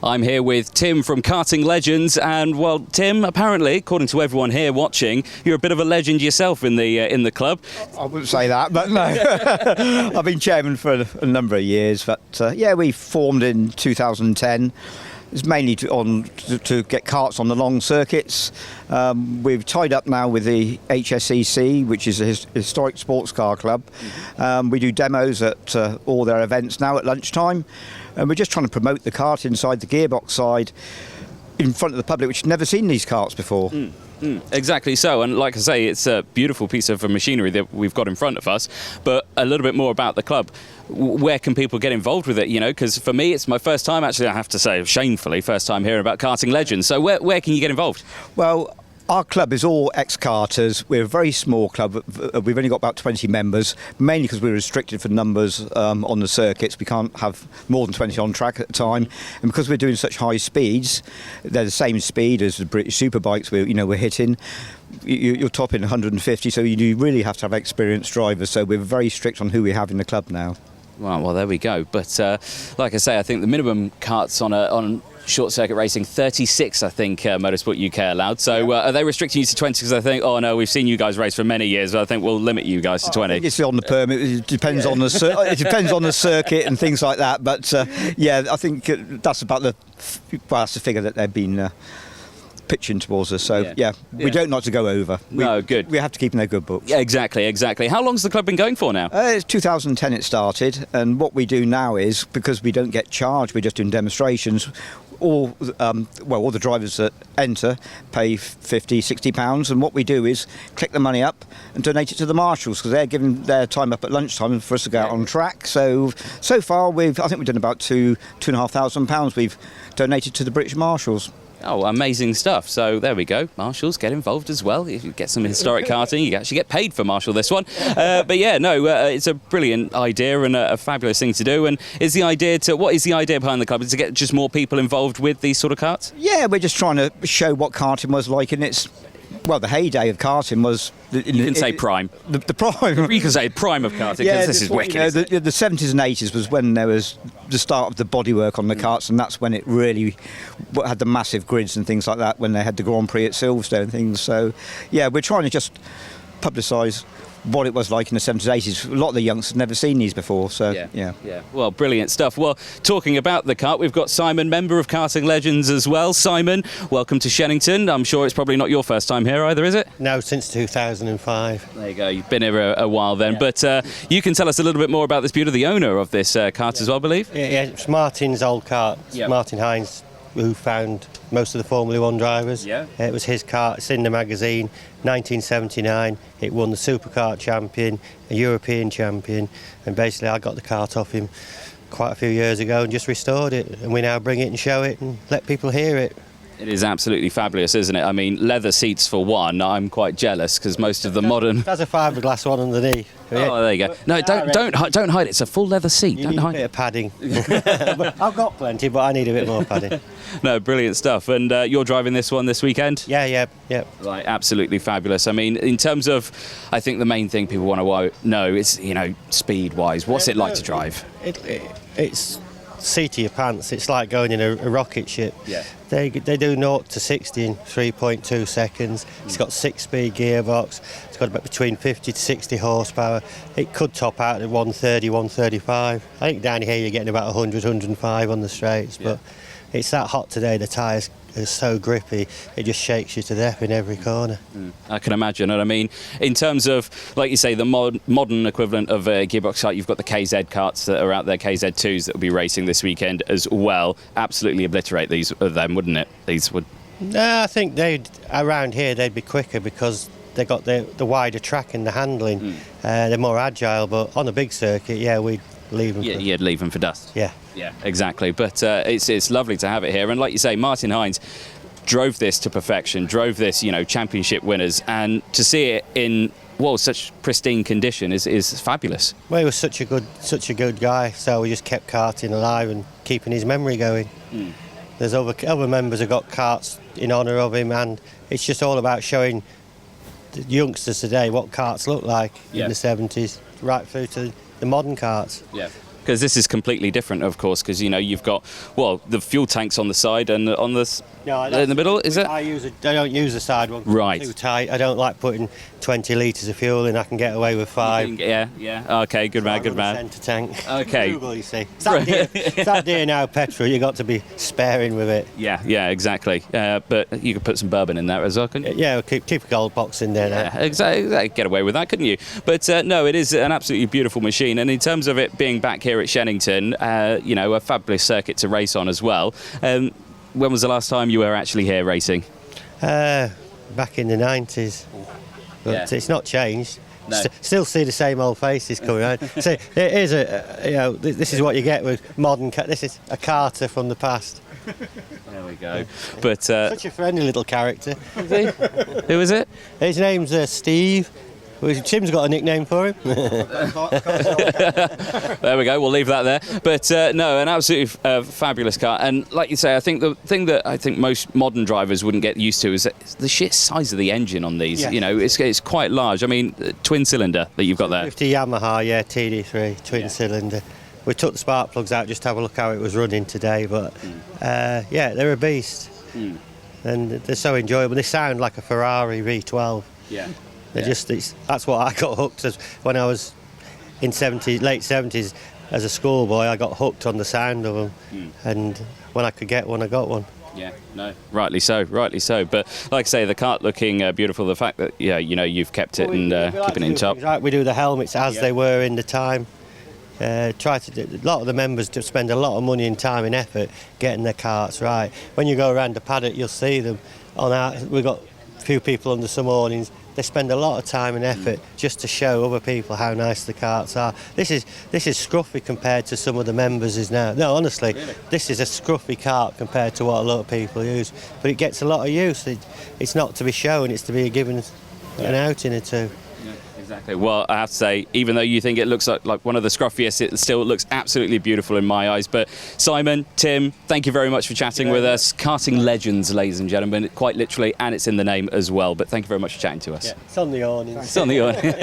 I'm here with Tim from Karting Legends, and well, Tim, apparently, according to everyone here watching, you're a bit of a legend yourself in the club. I wouldn't say that, but no. I've been chairman for a number of years, but yeah, we formed in 2010. It's mainly to get karts on the long circuits. We've tied up now with the HSEC, which is a historic sports car club. We do demos at all their events now at lunchtime, and we're just trying to promote the kart inside the gearbox side in front of the public, which has never seen these karts before. Exactly so, and like I say, it's a beautiful piece of machinery that we've got in front of us. But a little bit more about the club. Where can people get involved with it? You know, because for me, it's my first time, actually, I have to say, shamefully, first time hearing about Karting Legends. So where can you get involved? Well, our club is all ex-karters. We're a very small club. We've only got about 20 members, mainly because we're restricted for numbers on the circuits. We can't have more than 20 on track at a time. And because we're doing such high speeds, they're the same speed as the British superbikes we're hitting. You're topping 150, so you really have to have experienced drivers. So we're very strict on who we have in the club now. Well, there we go. But like I say, I think the minimum karts on short circuit racing, 36, I think, Motorsport UK allowed. So are they restricting you to 20? Because I think, oh no, we've seen you guys race for many years, but I think we'll limit you guys to 20. I think it's on the permit. It depends on the it depends on the circuit and things like that. But yeah, I think that's about that's the figure that they've been pitching towards us. So yeah, we don't not to go over. Good. We have to keep in their good books. Yeah, exactly. How long's the club been going for now? It's 2010 it started, and what we do now is, because we don't get charged, we're just doing demonstrations. All the drivers that enter pay £50-60, and what we do is click the money up and donate it to the marshals, because they're giving their time up at lunchtime for us to go out on track. So far I think we've done about £2,500 we've donated to the British Marshals. Oh, amazing stuff. So there we go. Marshals, get involved as well. If you get some historic karting, you actually get paid for Marshal this one. But yeah, no, it's a brilliant idea and a fabulous thing to do. And what is the idea behind the club? Is to get just more people involved with these sort of karts? Yeah, we're just trying to show what karting was like in its... Well, the heyday of karting was... You can say prime. The prime. You can say prime of karting, because this is wicked. The 70s and 80s was when there was the start of the bodywork on the karts, and that's when it really had the massive grids and things like that, when they had the Grand Prix at Silverstone and things. So, yeah, we're trying to just publicise what it was like in the 70s, 80s. A lot of the youngsters had never seen these before, so yeah. Well, brilliant stuff. Well, talking about the kart, we've got Simon, member of Karting Legends as well. Simon, welcome to Shenington. I'm sure it's probably not your first time here either, is it? No, since 2005. There you go, you've been here a while then. Yeah. But you can tell us a little bit more about this beauty, the owner of this kart as well, I believe? Yeah, it's Martin's old kart. It's Martin Hines, who found most of the Formula 1 drivers. Yeah. It was his kart. It's in the magazine. 1979. It won the Superkart champion, a European champion, and basically I got the kart off him quite a few years ago and just restored it, and we now bring it and show it and let people hear it. It is absolutely fabulous, isn't it? I mean, leather seats for one. I'm quite jealous because most of the modern... There's a fiberglass one underneath. Oh, there you go. No, don't hide it. It's a full leather seat. You need a bit of padding. I've got plenty, but I need a bit more padding. No, brilliant stuff. And you're driving this one this weekend? Yeah. Right, absolutely fabulous. I mean, in terms of, I think the main thing people want to know is, speed-wise, what's it like to drive? It's seat of your pants. It's like going in a rocket ship. Yeah. They do 0 to 60 in 3.2 seconds. It's got 6-speed gearbox. It's got about between 50 to 60 horsepower. It could top out at 130, 135. I think down here you're getting about 100, 105 on the straights, but it's that hot today, the tyres are so grippy, it just shakes you to death in every corner. I can imagine. And I mean, in terms of, like you say, the modern equivalent of a gearbox kart, you've got the KZ karts that are out there, KZ2s that will be racing this weekend as well. Absolutely obliterate these of them, wouldn't it? These would. No, I think around here they'd be quicker because they got the wider track and the handling. They're more agile, but on a big circuit, we'd leave them. You'd leave them for dust. Yeah, exactly. But it's lovely to have it here, and like you say, Martin Hines drove this to perfection, drove this, championship winners, and to see it in such pristine condition is fabulous. Well, he was such a good guy, so we just kept karting alive and keeping his memory going. There's other members have got karts in honour of him, and it's just all about showing the youngsters today what karts look like in the 70s, right through to the modern karts. Yeah. Because this is completely different, of course, because you know you've got the fuel tanks on the side and on the in the middle. Is it? I don't use the side one. Right. It's too tight. I don't like putting 20 litres of fuel in. I can get away with 5. Yeah. Okay, good man, good man. Centre tank. Okay. Google, you see. It's that dear now petrol. You got to be sparing with it. Yeah, exactly. But you could put some bourbon in there as well, couldn't you? Yeah, we'll keep a gold box in there now. Yeah, exactly. Get away with that, couldn't you? But no, it is an absolutely beautiful machine. And in terms of it being back here at Shenington, a fabulous circuit to race on as well. When was the last time you were actually here racing? Back in the 90s. But it's not changed. No. Still see the same old faces coming around. So it is this is what you get with modern. This is a Carter from the past. There we go. But such a friendly little character. who is it? His name's Steve. Tim's got a nickname for him. There we go. We'll leave that there. But no, an absolutely fabulous car. And like you say, I think the thing that I think most modern drivers wouldn't get used to is that the sheer size of the engine on these. Yes. You know, it's quite large. I mean, twin cylinder that you've got there. 50 Yamaha, TD3 twin cylinder. We took the spark plugs out just to have a look how it was running today. But they're a beast, and they're so enjoyable. They sound like a Ferrari V12. Yeah. That's what I got hooked as when I was in late 70s as a schoolboy. I got hooked on the sound of them, and when I could get one, I got one. Yeah, no, rightly so. But like I say, the kart looking beautiful. The fact that you've kept it and keeping it in top. Right, we do the helmets as they were in the time. A lot of the members do spend a lot of money and time and effort getting their karts right. When you go around the paddock, you'll see them. We've got a few people under some awnings. They spend a lot of time and effort just to show other people how nice the karts are. This is scruffy compared to some of the members is now. No, honestly, really? This is a scruffy kart compared to what a lot of people use. But it gets a lot of use. It's not to be shown, it's to be given an outing or two. Yeah, exactly. Well, I have to say, even though you think it looks like one of the scruffiest, it still looks absolutely beautiful in my eyes. But Simon, Tim, thank you very much for chatting with us. Karting legends, ladies and gentlemen, quite literally, and it's in the name as well. But thank you very much for chatting to us. Yeah, it's on the awning. It's on the awning.